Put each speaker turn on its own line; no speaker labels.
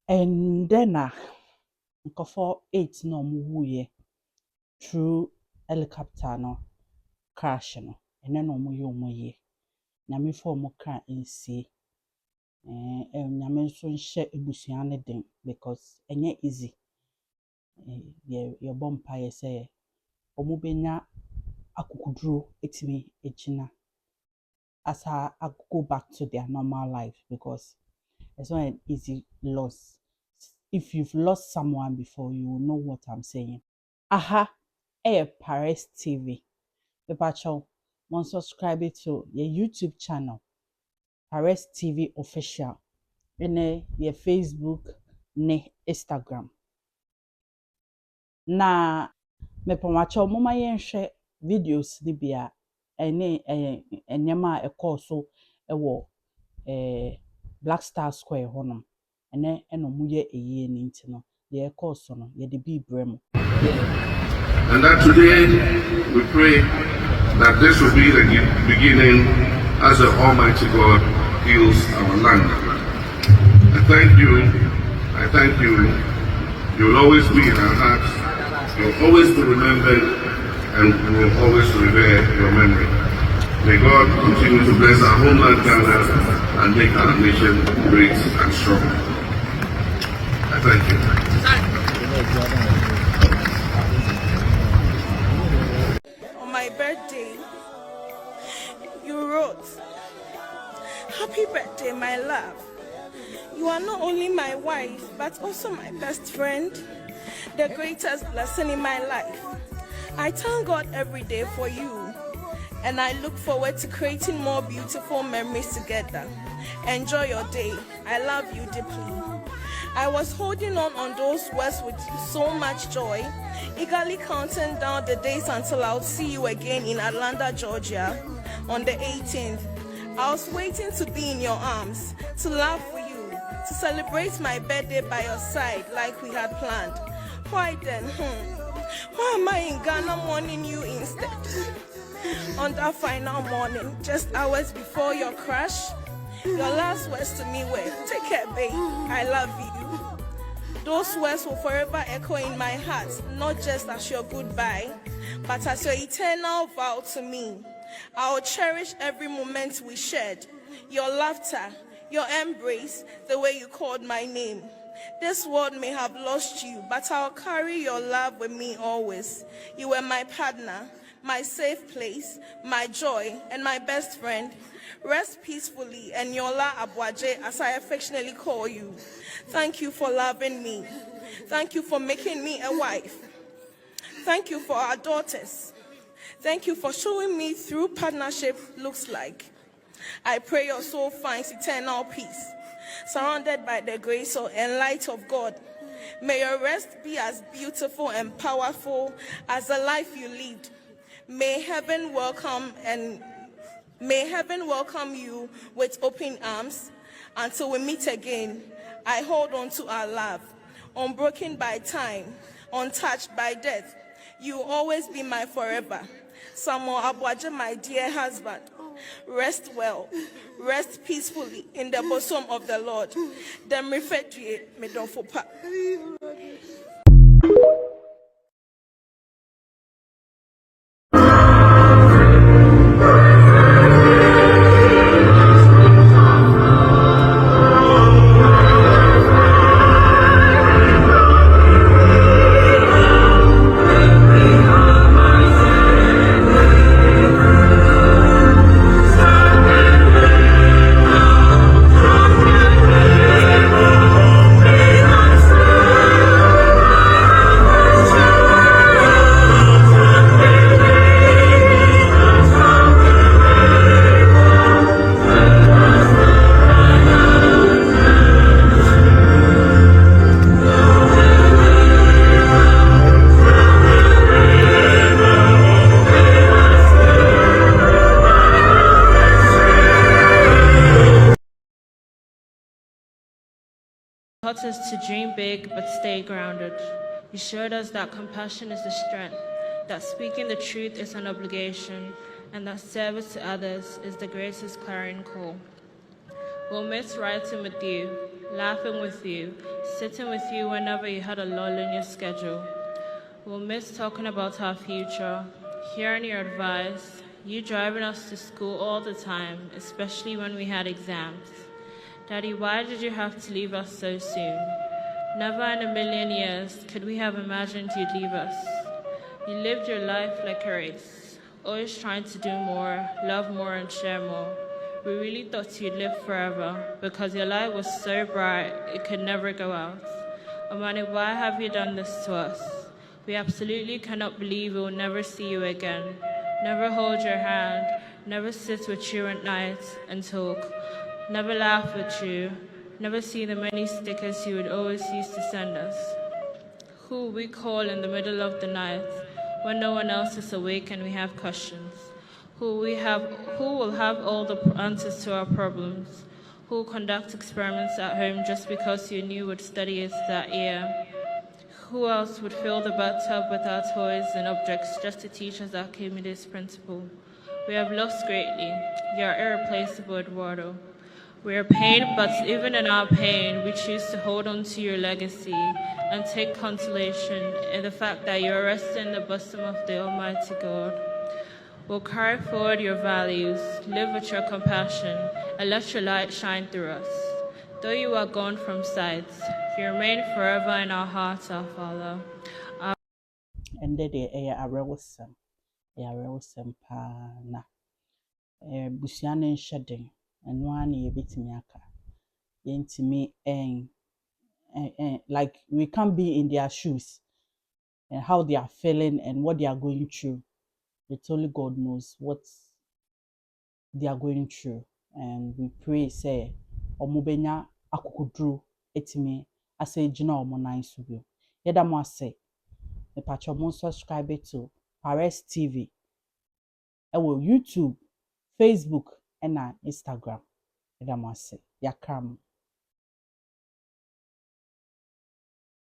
And then for 8 no muye through helicopter no crash no. And then no muye. Nyame for mo kra nsie. Nyame nso nhye ebusua ne den because enye easy. Ye bompa ye say omo benya akukuduro etimi echina asa go back to their normal life because it's not an easy loss. If you've lost someone before, you will know what I'm saying. Aha, Paris TV. Pepacho, one subscribe to your YouTube channel, Paris TV Official. And your Facebook, ne Instagram. Na me pepacho, mama share videos libya. Ene enyema ekɔ so ewo Black Star Square honum ene eno muye eye ni ntino de ekɔ so no ye de bi brem.
And that today we pray that this will be the beginning as the Almighty God heals our land. I thank you. You'll always be in our hearts. You'll always be remembered, and we will always revere your memory. May God continue to bless our homeland Ghana and make our nation great and strong. I thank you.
On my birthday, you wrote, "Happy birthday, my love. You are not only my wife, but also my best friend, the greatest blessing in my life. I thank God every day for you, and I look forward to creating more beautiful memories together. Enjoy your day. I love you deeply." I was holding on those words with so much joy, eagerly counting down the days until I would see you again in Atlanta, Georgia on the 18th. I was waiting to be in your arms, to laugh with you, to celebrate my birthday by your side like we had planned. Why then? Why am I in Ghana mourning you instead? On that final morning, just hours before your crash, your last words to me were, "Take care, babe. I love you." Those words will forever echo in my heart, not just as your goodbye, but as your eternal vow to me. I will cherish every moment we shared, your laughter, your embrace, the way you called my name. This world may have lost you, but I'll carry your love with me always. You were my partner, my safe place, my joy, and my best friend. Rest peacefully, Eniola Abuaje, as I affectionately call you. Thank you for loving me. Thank you for making me a wife. Thank you for our daughters. Thank you for showing me through partnership looks like. I pray your soul finds eternal peace, surrounded by the grace and light of God. May your rest be as beautiful and powerful as the life you lived. May heaven welcome you with open arms. Until we meet again, I hold on to our love, unbroken by time, untouched by death. You will always be my forever. Samuel Abuaje, my dear husband, rest well, rest peacefully in the bosom of the Lord. Dem refedue me don fopa.
Taught us to dream big but stay grounded. You showed us that compassion is the strength, that speaking the truth is an obligation, and that service to others is the greatest clarion call. We'll miss writing with you, laughing with you, sitting with you whenever you had a lull in your schedule. We'll miss talking about our future, hearing your advice, you driving us to school all the time, especially when we had exams. Daddy, why did you have to leave us so soon? Never in a million years could we have imagined you'd leave us. You lived your life like a race, always trying to do more, love more, and share more. We really thought you'd live forever because your light was so bright it could never go out. Amani, why have you done this to us? We absolutely cannot believe we will never see you again, never hold your hand, never sit with you at night and talk, never laugh with you, never see the many stickers you would always used to send us. Who we call in the middle of the night when no one else is awake and we have questions. Who will have all the answers to our problems. Who will conduct experiments at home just because you knew would study it that year. Who else would fill the bathtub with our toys and objects just to teach us Archimedes' principle? We have lost greatly. You are irreplaceable, Eduardo. We are pained, but even in our pain, we choose to hold on to your legacy and take consolation in the fact that you are resting in the bosom of the Almighty God. We'll carry forward your values, live with your compassion, and let your light shine through us. Though you are gone from sight, you remain forever in our hearts, our Father.
And then they are rewesome na busiane nhyeden eno ana ye betimi aka yentimi like we can't be in their shoes and how they are feeling and what they are going through. It's only God knows what they are going through, and we pray say omubenya akukudru etimi ase gina omo nan so bio yeda mo ase me patcho mo subscribe to Paris TV ewo YouTube, Facebook, and Instagram. Yeda mo ase yakram.